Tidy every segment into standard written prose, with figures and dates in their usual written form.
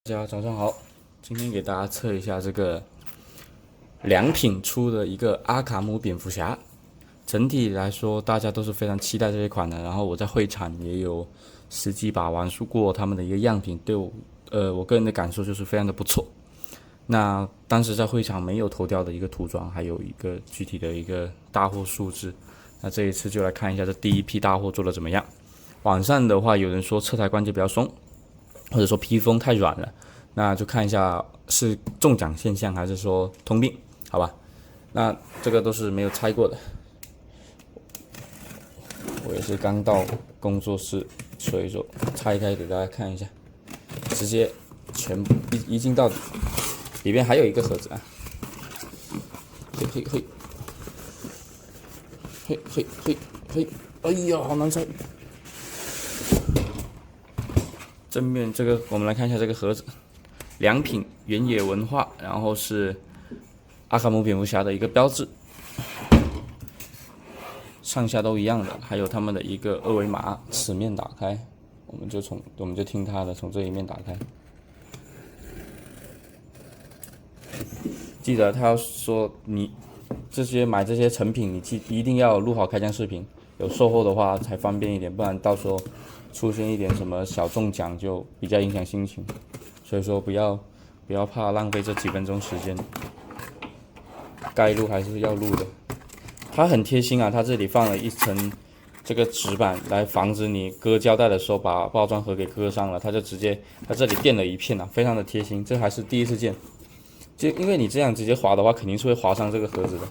大家早上好，今天给大家测一下这个良品出的一个阿卡姆蝙蝠侠。整体来说，大家都是非常期待这一款的。然后我在会场也有实际把玩过他们的一个样品，对我个人的感受就是非常的不错。那当时在会场没有投掉的一个涂装，还有一个具体的一个大货数字。那这一次就来看一下这第一批大货做的怎么样。网上的话，有人说侧台关节比较松，或者说披风太软了，那就看一下是中奖现象还是说通病，好吧？那这个都是没有拆过的，我也是刚到工作室，所以说拆开给大家看一下，直接全部一镜到底。里边还有一个盒子啊，嘿，哎呀，好难拆。正面这个，我们来看一下这个盒子，良品原野文化，然后是阿卡姆蝙蝠侠的一个标志，上下都一样的，还有他们的一个二维码，此面打开，我们就听它的，从这一面打开。记得他说你买这些成品，你一定要录好开箱视频，有售后的话才方便一点，不然到时候出现一点什么小中奖就比较影响心情。所以说不要怕浪费这几分钟时间，该录还是要录的。它很贴心啊，它这里放了一层这个纸板来防止你割胶带的时候把包装盒给割伤了，它就直接它这里垫了一片啊，非常的贴心，这还是第一次见。就因为你这样直接划的话，肯定是会划伤这个盒子的。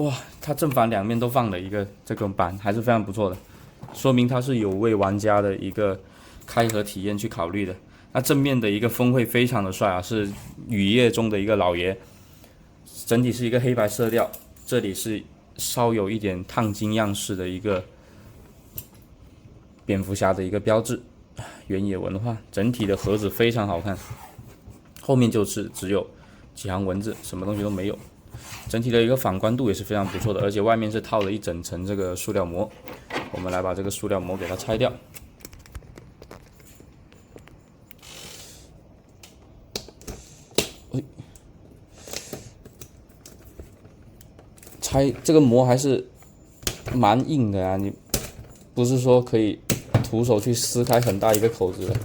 哇，它正反两面都放了一个这种板，还是非常不错的，说明它是有为玩家的一个开盒体验去考虑的。那正面的一个峰会非常的帅啊，是雨夜中的一个老爷，整体是一个黑白色调，这里是稍有一点烫金样式的一个蝙蝠侠的一个标志。原野文化，整体的盒子非常好看，后面就是只有几行文字，什么东西都没有。整体的一个反光度也是非常不错的，而且外面是套了一整层这个塑料膜。我们来把这个塑料膜给它拆掉。拆这个膜还是蛮硬的啊，你不是说可以徒手去撕开很大一个口子的，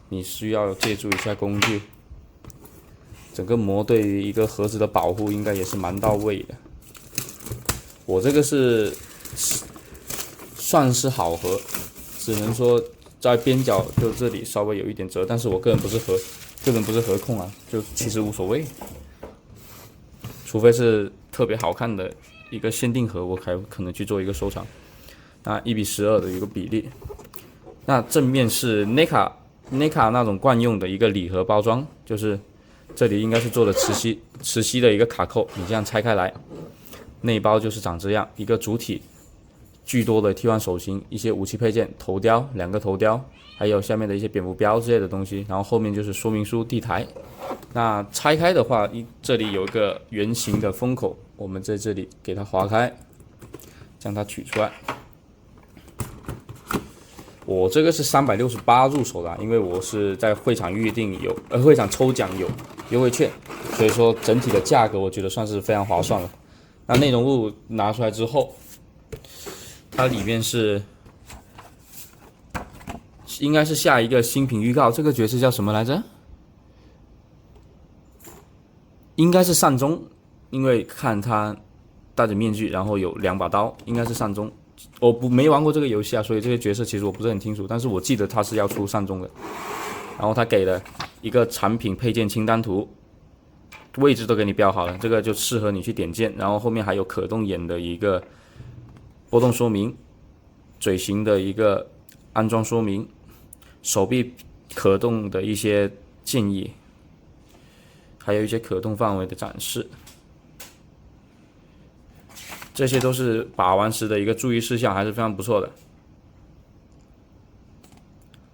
你需要借助一下工具。整个膜对于一个盒子的保护应该也是蛮到位的。我这个是算是好盒，只能说在边角就这里稍微有一点折，但是我个人不是盒控啊，就其实无所谓。除非是特别好看的一个限定盒，我还可能去做一个收藏。那1:12的一个比例。那正面是 NECA 那种惯用的一个礼盒包装，就是这里应该是做的磁吸的一个卡扣，你这样拆开来，内包就是长这样，一个主体，巨多的替换手型，一些武器配件，头雕2个头雕，还有下面的一些蝙蝠标之类的东西，然后后面就是说明书、地台。那拆开的话，这里有一个圆形的封口，我们在这里给它划开，将它取出来。我这个是368入手的，因为我是在会场预定会场抽奖有优惠券，所以说整体的价格我觉得算是非常划算了。那内容物拿出来之后，它里面是应该是下一个新品预告，这个角色叫什么来着？应该是善终，因为看他戴着面具，然后有2把刀，应该是善终。我没玩过这个游戏啊，所以这些角色其实我不是很清楚，但是我记得他是要出善终的。然后他给了一个产品配件清单图，位置都给你标好了，这个就适合你去点键。然后后面还有可动眼的一个波动说明，嘴型的一个安装说明，手臂可动的一些建议，还有一些可动范围的展示。这些都是把玩时的一个注意事项，还是非常不错的。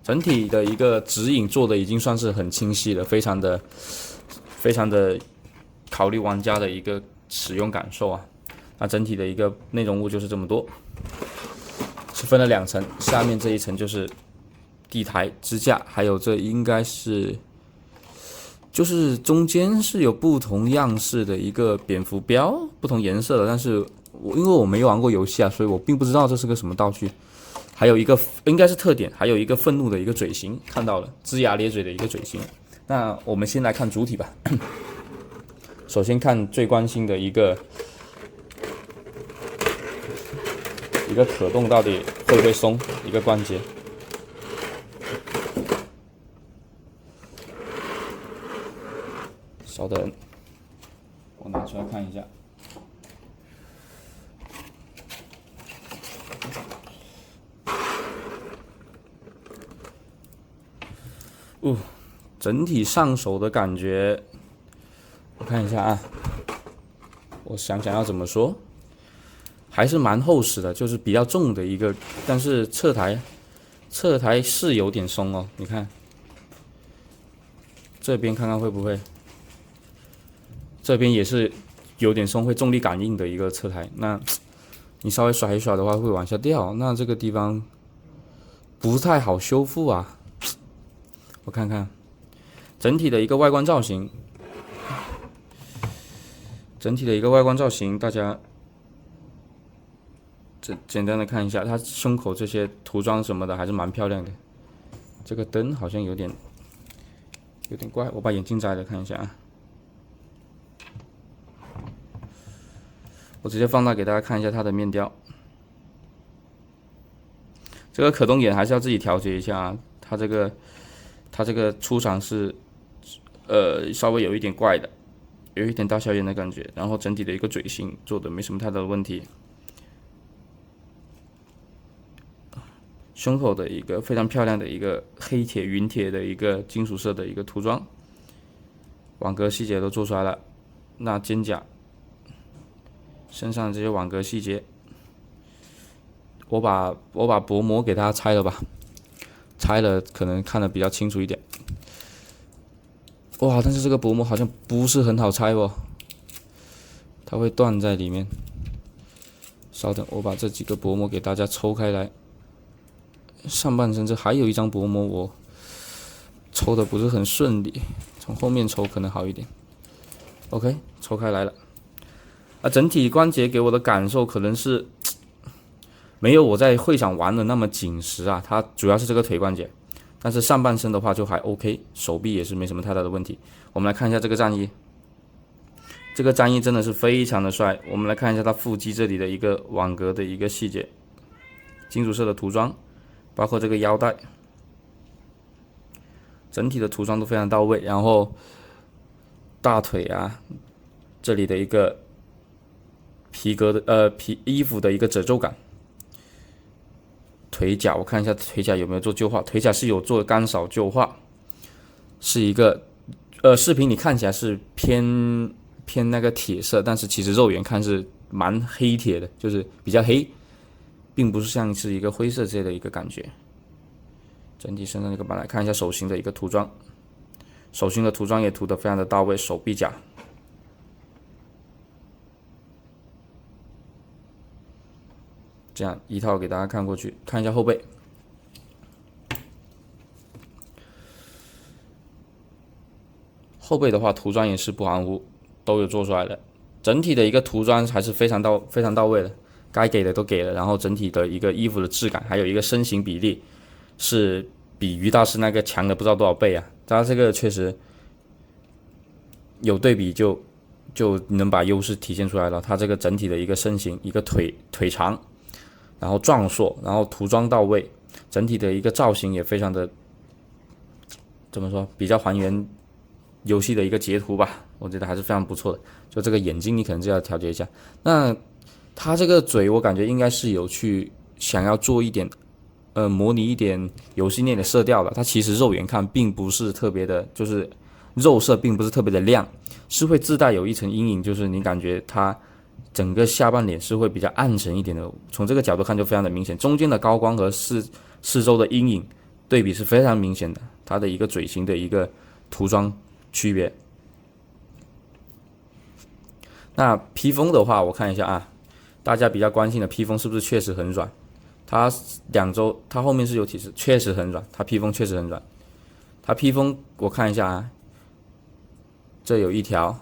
整体的一个指引做的已经算是很清晰了，非常的考虑玩家的一个使用感受啊。那整体的一个内容物就是这么多，是分了2层，下面这一层就是地台、支架，还有这应该是，就是中间是有不同样式的一个蝙蝠标，不同颜色的，但是因为我没玩过游戏啊，所以我并不知道这是个什么道具。还有一个应该是特点，还有一个愤怒的一个嘴型，看到了，龇牙咧嘴的一个嘴型。那我们先来看主体吧。首先看最关心的一个可动到底会不会松，一个关节。稍等，我拿出来看一下。整体上手的感觉，我看一下啊，我想想要怎么说，还是蛮厚实的，就是比较重的一个，但是侧台是有点松哦，你看，这边看看会不会，这边也是有点松，会重力感应的一个侧台，那你稍微甩一甩的话会往下掉，那这个地方不太好修复啊。我看看整体的一个外观造型，大家简单的看一下，它胸口这些涂装什么的还是蛮漂亮的。这个灯好像有点怪，我把眼镜摘了看一下啊。我直接放大给大家看一下它的面雕。这个可动眼还是要自己调节一下啊，它这个出场是稍微有一点怪的，有一点大小眼的感觉，然后整体的一个嘴型做的没什么太大的问题。胸口的一个非常漂亮的一个黑铁云铁的一个金属色的一个涂装，网格细节都做出来了。那肩甲身上的这些网格细节，我把薄膜给大家拆了吧，拆了可能看得比较清楚一点。哇，但是这个薄膜好像不是很好拆哦，它会断在里面。稍等，我把这几个薄膜给大家抽开来。上半身这还有一张薄膜，我抽的不是很顺利，从后面抽可能好一点。OK， 抽开来了。整体关节给我的感受可能是没有我在会场玩的那么紧实啊，它主要是这个腿关节，但是上半身的话就还 OK， 手臂也是没什么太大的问题。我们来看一下这个战衣，这个战衣真的是非常的帅。我们来看一下它腹肌这里的一个网格的一个细节，金属色的涂装，包括这个腰带，整体的涂装都非常到位。然后大腿啊，这里的一个皮革的衣服的一个褶皱感。腿甲，我看一下腿甲有没有做旧化，腿甲是有做干扫旧化，是一个视频里看起来是偏那个铁色，但是其实肉眼看是蛮黑铁的，就是比较黑，并不是像是一个灰色之类的一个感觉。整体身上这个板来看一下手型的一个涂装，手型的涂装也涂得非常的到位，手臂甲。这样一套给大家看过去，看一下后背。后背的话，涂装也是不含糊，都有做出来的。整体的一个涂装还是非常到位的，该给的都给了。然后整体的一个衣服的质感，还有一个身形比例，是比于大师那个强的不知道多少倍啊！它这个确实有对比就能把优势体现出来了。它这个整体的一个身形，一个腿长。然后壮硕，然后涂装到位，整体的一个造型也非常的，怎么说，比较还原游戏的一个截图吧，我觉得还是非常不错的。就这个眼睛你可能就要调节一下。那他这个嘴我感觉应该是有去想要做一点，模拟一点游戏内的色调的。它其实肉眼看并不是特别的，就是肉色并不是特别的亮，是会自带有一层阴影，就是你感觉它整个下半脸是会比较暗沉一点的，从这个角度看就非常的明显，中间的高光和四周的阴影对比是非常明显的，它的一个嘴型的一个涂装区别。那披风的话，我看一下啊，大家比较关心的披风是不是确实很软？它2周，它后面是有提示，确实很软，它披风确实很软。它披风我看一下啊，这有一条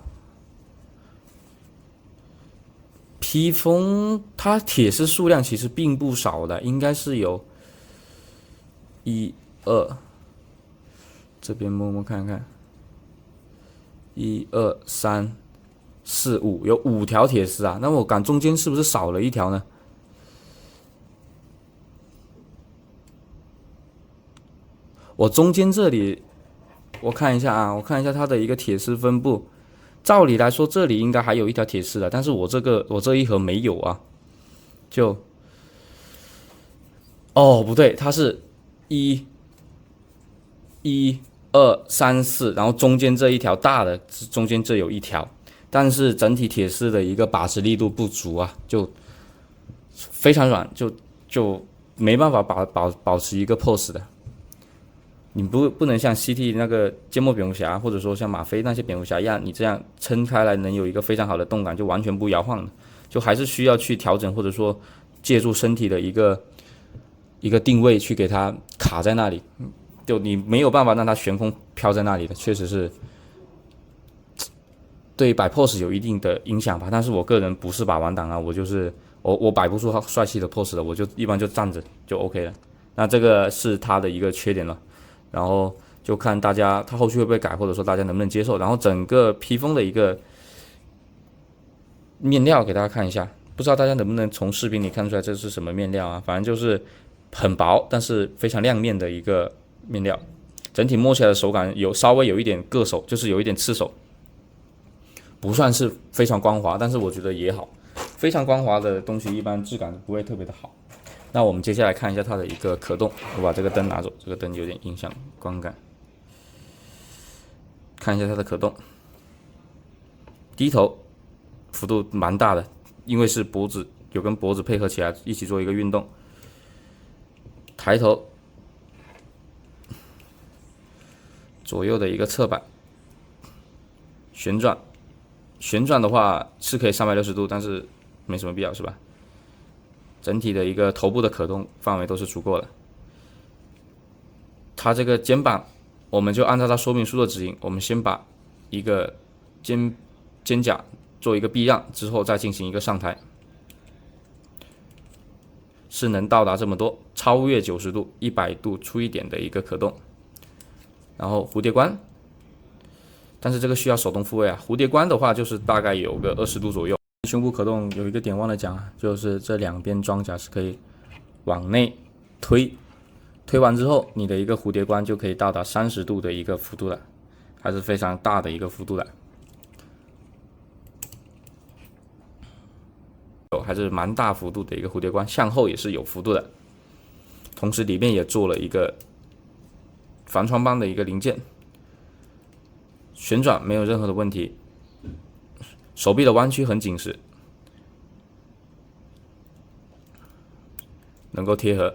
披风，它铁丝数量其实并不少的，应该是有1、2，这边摸摸看看，1、2、3、4、5，有5条铁丝啊。那我感中间是不是少了一条呢？我中间这里，我看一下啊，我看一下它的一个铁丝分布。照理来说，这里应该还有一条铁丝的，但是我这一盒没有啊。哦，不对，它是1、2、3、4，然后中间这一条大的，中间这有一条，但是整体铁丝的一个把持力度不足啊，就非常软，就没办法保持一个 pose 的。你不能像 CT 那个缄默蝙蝠侠，或者说像吗啡那些蝙蝠侠一样，你这样撑开来能有一个非常好的动感，就完全不摇晃的，就还是需要去调整，或者说借助身体的一个定位去给它卡在那里，就你没有办法让它悬空飘在那里的，确实是对摆 pose 有一定的影响吧。但是我个人不是把玩党啊，我摆不出帅气的 pose 的，我就一般就站着就 OK 了。那这个是它的一个缺点了。然后就看大家它后续会不会改，或者说大家能不能接受。然后整个披风的一个面料给大家看一下，不知道大家能不能从视频里看出来这是什么面料啊？反正就是很薄，但是非常亮面的一个面料。整体摸起来的手感稍微有一点硌手，就是有一点刺手，不算是非常光滑，但是我觉得也好。非常光滑的东西一般质感不会特别的好。那我们接下来看一下它的一个可动，我把这个灯拿走，这个灯有点影响观感。看一下它的可动，低头幅度蛮大的，因为是脖子有跟脖子配合起来一起做一个运动。抬头，左右的一个侧摆，旋转的话是可以360度，但是没什么必要，是吧？整体的一个头部的可动范围都是足够的。它这个肩膀，我们就按照它说明书的指引，我们先把一个肩胛做一个避让，之后再进行一个上抬，是能到达这么多，超越90度，100度出一点的一个可动。然后蝴蝶关，但是这个需要手动复位啊。蝴蝶关的话，就是大概有个20度左右。胸部可动有一个点忘了讲，就是这两边装甲是可以往内推，推完之后，你的一个蝴蝶关就可以到达30度的一个幅度了，还是非常大的一个幅度的，还是蛮大幅度的一个蝴蝶关，向后也是有幅度的，同时里面也做了一个防穿帮的一个零件，旋转没有任何的问题。手臂的弯曲很紧实，能够贴合。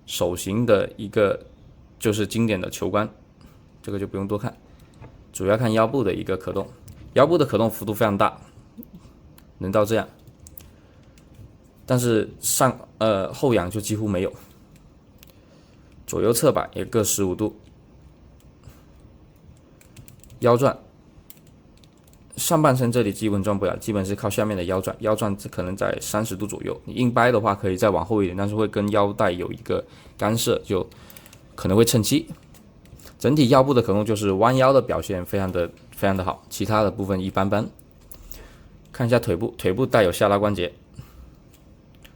手型的一个就是经典的球关，这个就不用多看，主要看腰部的一个可动。腰部的可动幅度非常大，能到这样，但是后仰就几乎没有。左右侧摆也各15度，腰转。上半身这里基本转不了，基本是靠下面的腰转，腰转可能在30度左右。你硬掰的话可以再往后一点，但是会跟腰带有一个干涉，就可能会趁机。整体腰部的可动就是弯腰的表现非常的好，其他的部分一般般。看一下腿部，腿部带有下拉关节，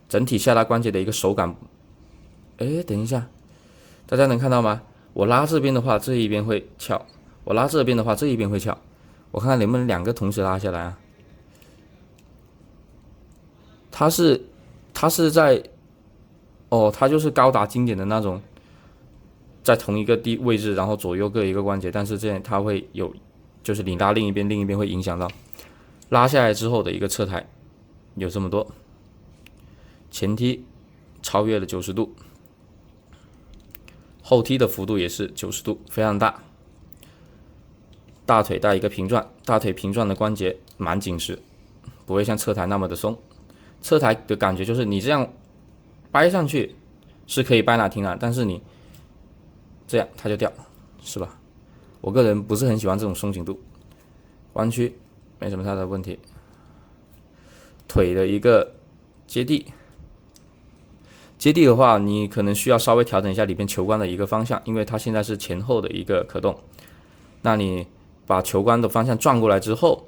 整体下拉关节的一个手感。等一下，大家能看到吗？我拉这边的话，这一边会翘；我拉这边的话，这一边会翘。我看看能不能两个同时拉下来啊？它是在，它就是高达经典的那种，在同一个位置，然后左右各一个关节，但是这样它会有，就是你拉另一边会影响到，拉下来之后的一个侧抬，有这么多。前踢超越了90度，后踢的幅度也是90度，非常大。大腿带一个平转，大腿平转的关节蛮紧实，不会像侧抬那么的松。侧抬的感觉就是你这样掰上去是可以掰拿挺拿，但是你这样它就掉，是吧？我个人不是很喜欢这种松紧度，弯曲没什么太大的问题。腿的一个接地，接地的话，你可能需要稍微调整一下里边球杆的一个方向，因为它现在是前后的一个可动。那你把球杆的方向转过来之后，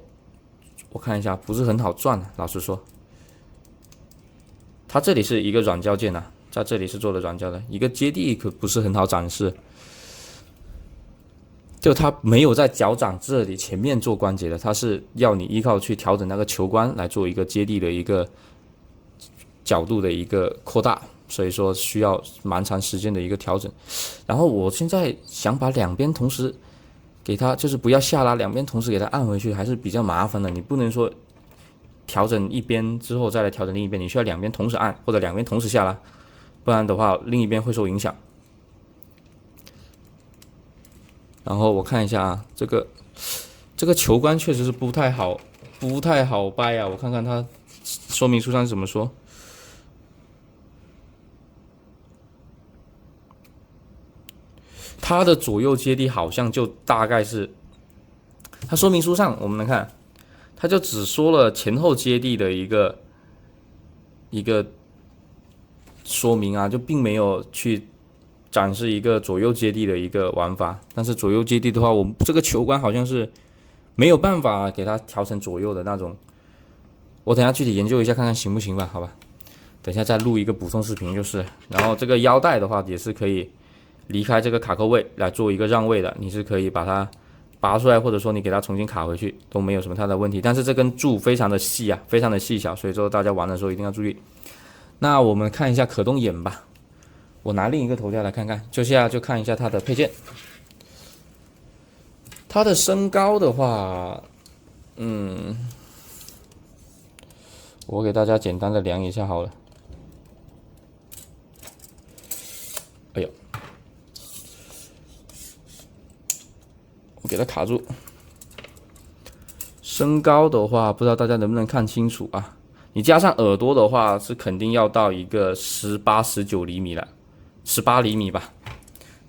我看一下不是很好转，老实说。它这里是一个软胶件啊，在这里是做的软胶的，一个接地可不是很好展示。就它没有在脚掌这里前面做关节的，它是要你依靠去调整那个球杆来做一个接地的一个角度的一个扩大，所以说需要蛮长时间的一个调整。然后我现在想把两边同时给它，就是不要下拉，两边同时给它按回去，还是比较麻烦的。你不能说调整一边之后再来调整另一边，你需要两边同时按，或者两边同时下拉，不然的话另一边会受影响。然后我看一下啊，这个球杆确实是不太好掰啊。我看看它说明书上是怎么说。它的左右接地好像就大概是，它说明书上我们能看，它就只说了前后接地的一个说明啊，就并没有去展示一个左右接地的一个玩法。但是左右接地的话，我们这个球杆好像是没有办法给它调成左右的那种。我等一下具体研究一下看看行不行吧，好吧。等一下再录一个补充视频就是。然后这个腰带的话也是可以离开这个卡扣位来做一个让位的，你是可以把它拔出来，或者说你给它重新卡回去都没有什么太大的问题。但是这根柱非常的细啊，非常的细小，所以说大家玩的时候一定要注意。那我们看一下可动眼吧，我拿另一个头条来看看，就看一下它的配件。它的身高的话，我给大家简单的量一下好了。哎呦，我给它卡住。身高的话，不知道大家能不能看清楚啊？你加上耳朵的话，是肯定要到一个18、19厘米了，18厘米吧。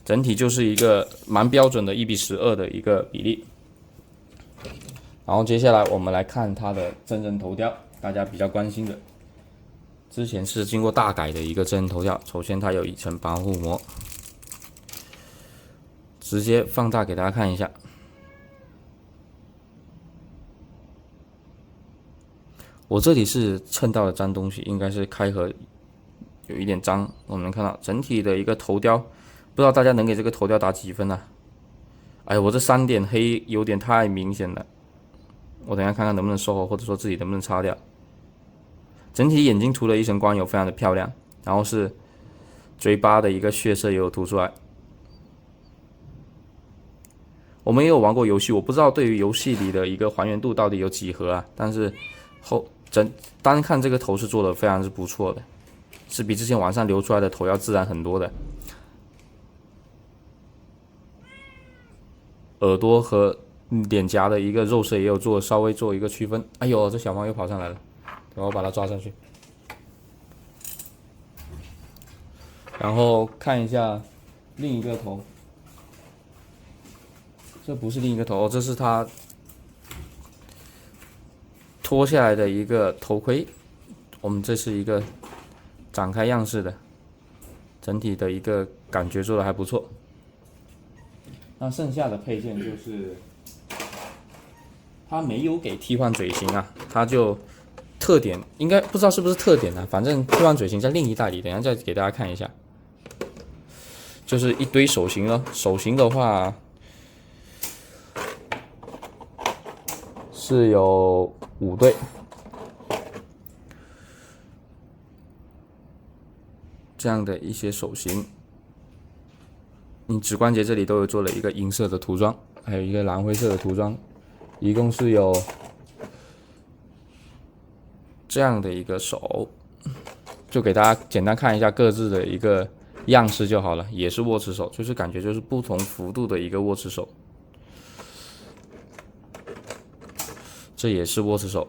整体就是一个蛮标准的1:12的一个比例。然后接下来我们来看它的真人头雕，大家比较关心的。之前是经过大改的一个真人头雕，首先它有一层保护膜，直接放大给大家看一下。我这里是蹭到了脏东西，应该是开合有一点脏。我们能看到整体的一个头雕，不知道大家能给这个头雕打几分呢？哎，我这3点黑有点太明显了，我等一下看看能不能收好，或者说自己能不能擦掉。整体眼睛涂了一层光油，非常的漂亮。然后是嘴巴的一个血色也有涂出来。我们也有玩过游戏，我不知道对于游戏里的一个还原度到底有几何啊，但是单看这个头是做的非常是不错的，是比之前网上流出来的头要自然很多的。耳朵和脸颊的一个肉色也有稍微做一个区分。哎呦，这小猫又跑上来了，等我把它抓上去。然后看一下另一个头，这不是另一个头，这是它脱下来的一个头盔。我们这是一个展开样式的，整体的一个感觉做的还不错。那剩下的配件就是它没有给替换嘴型啊，它就特点应该不知道是不是特点啊，反正替换嘴型在另一代里，等一下再给大家看一下。就是一堆手型了，手型的话是有5对，这样的一些手型。你指关节这里都有做了一个银色的涂装，还有一个蓝灰色的涂装，一共是有这样的一个手，就给大家简单看一下各自的一个样式就好了，也是握持手，就是感觉就是不同幅度的一个握持手，这也是握持手。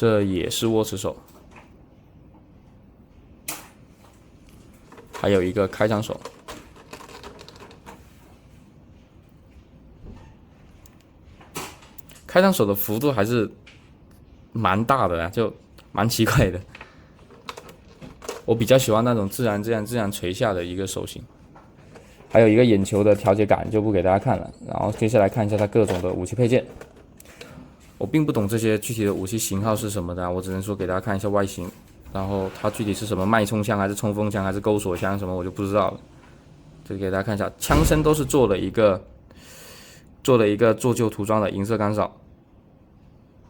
这也是握持手，还有一个开张手。开张手的幅度还是蛮大的啊，就蛮奇怪的。我比较喜欢那种自然垂下的一个手型。还有一个眼球的调节杆就不给大家看了，然后接下来看一下它各种的武器配件。我并不懂这些具体的武器型号是什么的，我只能说给大家看一下外形，然后它具体是什么脉冲枪还是冲锋枪还是钩锁枪什么我就不知道了。这给大家看一下，枪身都是做了一个做旧涂装的银色干扫，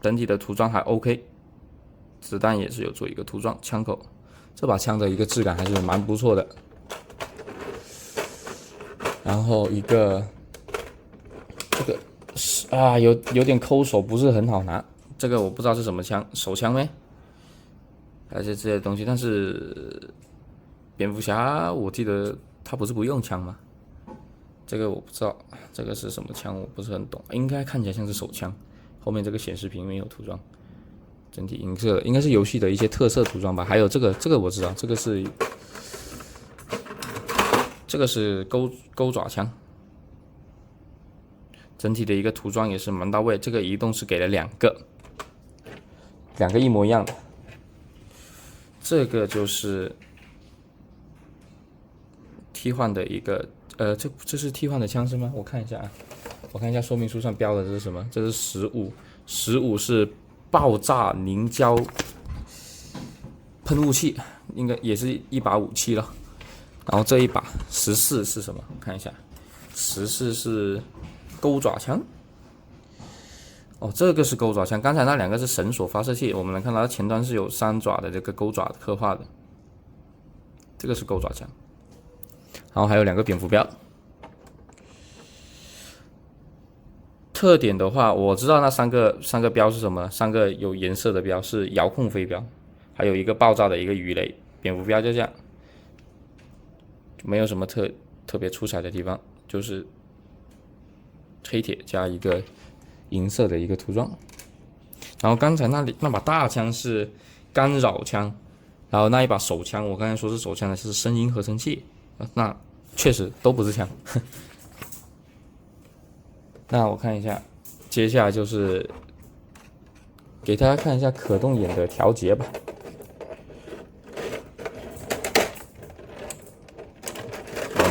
整体的涂装还 OK， 子弹也是有做一个涂装，枪口这把枪的一个质感还是蛮不错的。然后一个这个啊有点抠手，不是很好拿。这个我不知道是什么枪，手枪呗，还是这些东西。但是蝙蝠侠我记得他不是不用枪吗？这个我不知道，这个是什么枪我不是很懂，应该看起来像是手枪。后面这个显示屏没有涂装，整体银色，应该是游戏的一些特色涂装吧。还有这个我知道，这个是钩爪枪，整体的一个涂装也是蛮到位。这个移动是给了两个一模一样的。这个就是替换的一个，这是替换的枪是吗？我看一下啊，我看一下说明书上标的这是什么？这是15是爆炸凝胶喷雾器，应该也是一把武器了。然后这一把14是什么？看一下，14是钩爪枪。哦，这个是钩爪枪，刚才那两个是绳索发射器，我们能看到它前端是有3爪的这个钩爪刻画的，这个是钩爪枪。然后还有2个蝙蝠镖。特点的话，我知道那三个标是什么，3个有颜色的标是遥控飞镖，还有一个爆炸的一个鱼雷。蝙蝠镖就这样。没有什么特别出彩的地方，就是黑铁加一个银色的一个涂装。然后刚才那把大枪是干扰枪，然后那一把手枪，我刚才说是手枪的是声音合成器，那确实都不是枪。那我看一下，接下来就是给大家看一下可动眼的调节吧。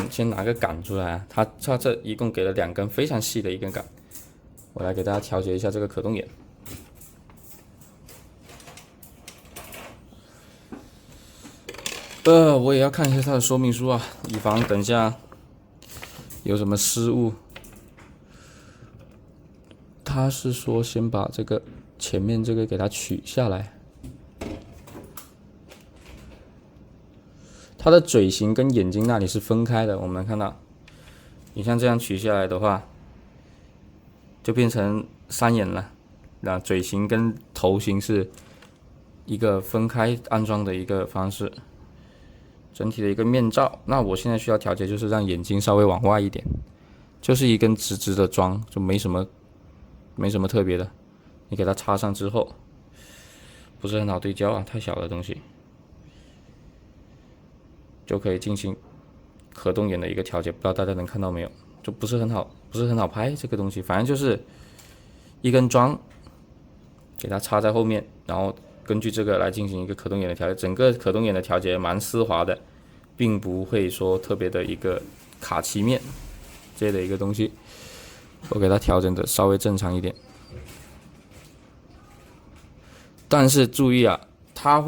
先拿个杆出来啊，它这一共给了2根非常细的一根杆，我来给大家调节一下这个可动眼。我也要看一下它的说明书啊，以防等下有什么失误。他是说先把这个前面这个给它取下来。它的嘴型跟眼睛那里是分开的，我们能看到，你像这样取下来的话，就变成3眼了。那嘴型跟头型是一个分开安装的一个方式，整体的一个面罩。那我现在需要调节就是让眼睛稍微往外一点，就是一根直直的装，就没什么特别的。你给它插上之后，不是很好对焦啊，太小的东西。就可以进行可动眼的一个调节，不知道大家能看到没有？就不是很好拍这个东西，反正就是一根桩，给它插在后面，然后根据这个来进行一个可动眼的调节。整个可动眼的调节蛮丝滑的，并不会说特别的一个卡漆面这类的一个东西，我给它调整的稍微正常一点。但是注意啊，它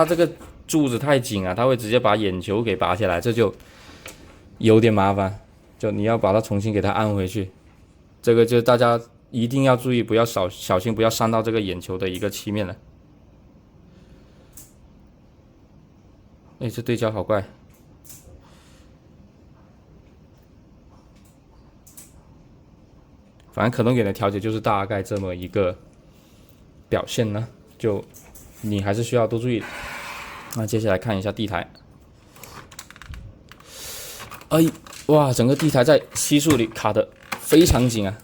这个柱子太紧啊，它会直接把眼球给拔下来，这就有点麻烦。就你要把它重新给它按回去，这个就大家一定要注意，不要小心不要伤到这个眼球的一个漆面了。这对焦好怪。反正可动眼的调节就是大概这么一个表现呢，就你还是需要多注意。那接下来看一下地台，哇，整个地台在吸数里卡的非常紧啊！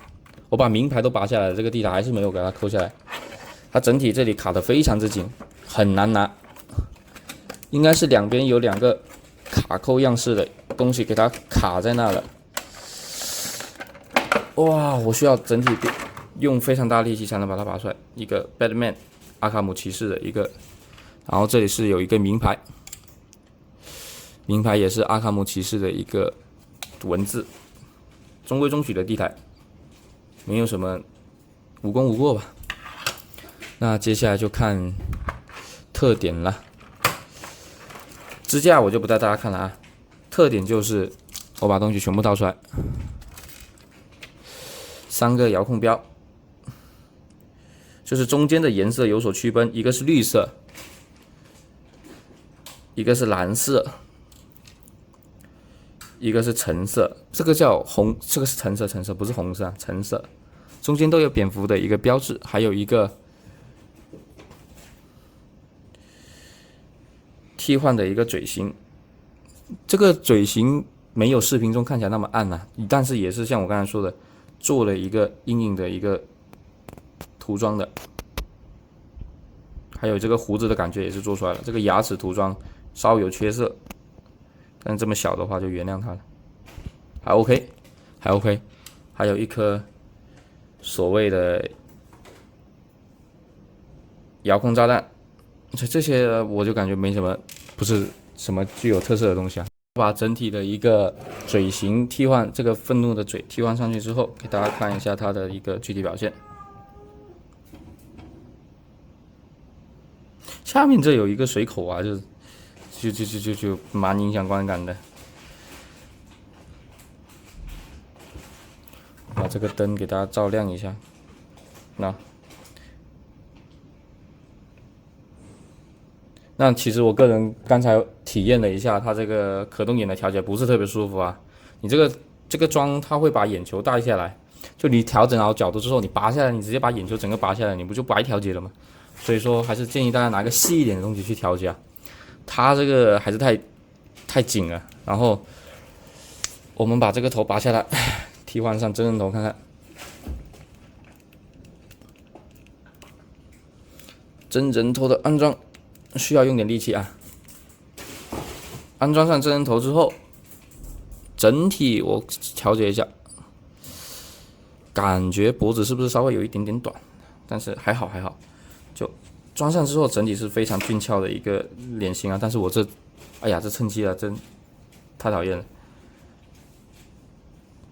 我把名牌都拔下来了，这个地台还是没有给它抠下来。它整体这里卡得非常之紧，很难拿，应该是两边有2个卡扣样式的东西给它卡在那了。哇，我需要整体用非常大力气才能把它拔出来。一个 Batman 阿卡姆骑士的一个，然后这里是有一个名牌，名牌也是阿卡姆骑士的一个文字，中规中矩的地台，没有什么无功无过吧。那接下来就看特点了。支架我就不带大家看了啊，特点就是我把东西全部倒出来，3个遥控标，就是中间的颜色有所区分，一个是绿色，一个是蓝色，一个是橙色，这个叫红，这个是橙色不是红色，橙色，中间都有蝙蝠的一个标志，还有一个替换的一个嘴型，这个嘴型没有视频中看起来那么暗啊，但是也是像我刚才说的，做了一个阴影的一个涂装的，还有这个胡子的感觉也是做出来了，这个牙齿涂装稍有缺色，但这么小的话就原谅它了，还 OK， 还 OK， 还有一颗所谓的遥控炸弹，这些我就感觉没什么，不是什么具有特色的东西啊。把整体的一个嘴型替换，这个愤怒的嘴替换上去之后，给大家看一下它的一个具体表现。下面这有一个水口啊，就蛮影响观感的。把这个灯给大家照亮一下，那其实我个人刚才体验了一下，它这个可动眼的调节不是特别舒服啊。你这个装它会把眼球带下来，就你调整好角度之后，你拔下来，你直接把眼球整个拔下来，你不就白调节了吗？所以说还是建议大家拿个细一点的东西去调节啊。它这个还是太紧了。然后我们把这个头拔下来，替换上真人头看看。真人头的安装需要用点力气啊。安装上真人头之后，整体我调节一下，感觉脖子是不是稍微有一点点短，但是还好，就装上之后整体是非常俊俏的一个脸型啊。但是我这，哎呀，这蹭漆啊，真太讨厌了，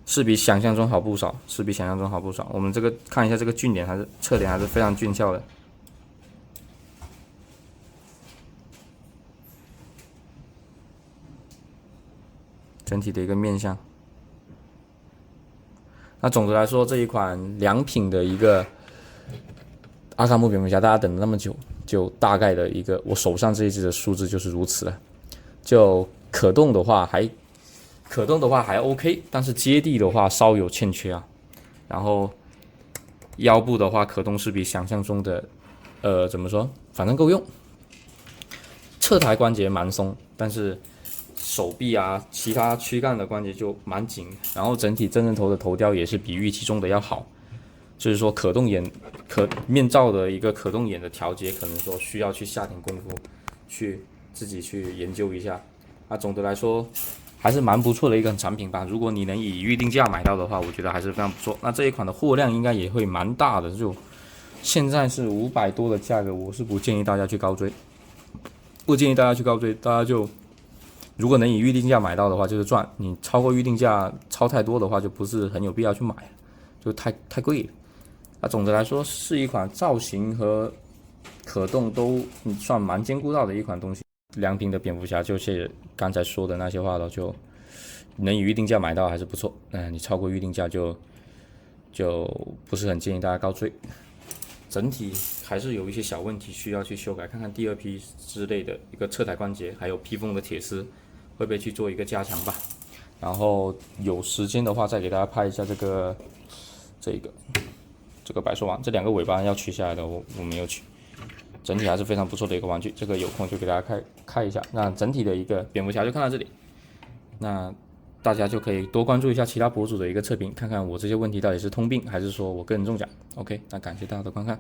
是比想象中好不少，我们这个看一下这个俊脸还是侧脸还是非常俊俏的。整体的一个面相。那总的来说，这一款良品的一个阿卡姆蝙蝠侠，大家等了那么久，就大概的一个我手上这一只的数字就是如此了。就可动的话还 OK， 但是接地的话稍有欠缺啊。然后腰部的话，可动是比想象中的，怎么说，反正够用。侧台关节蛮松，但是手臂啊，其他躯干的关节就蛮紧，然后整体真人头的头雕也是比预期中的要好，就是说可动眼面罩的一个可动眼的调节，可能说需要去下点功夫，去自己去研究一下。那总的来说还是蛮不错的一个产品吧。如果你能以预定价买到的话，我觉得还是非常不错。那这一款的货量应该也会蛮大的，就现在是500多的价格，我是不建议大家去高追，大家就。如果能以预定价买到的话，就是赚；你超过预定价超太多的话，就不是很有必要去买，就太贵了。那总的来说，是一款造型和可动都算蛮兼顾到的一款东西。良品的蝙蝠侠就是刚才说的那些话了，就能以预定价买到还是不错。你超过预定价就不是很建议大家高追。整体还是有一些小问题需要去修改，看看第2批之类的一个侧台关节，还有披风的铁丝会不会去做一个加强吧。然后有时间的话再给大家拍一下这个百兽王，这2个尾巴要取下来的我没有取，整体还是非常不错的一个玩具，这个有空就给大家开一下。那整体的一个蝙蝠侠就看到这里，那大家就可以多关注一下其他博主的一个测评，看看我这些问题到底是通病还是说我个人中奖。OK， 那感谢大家的观看。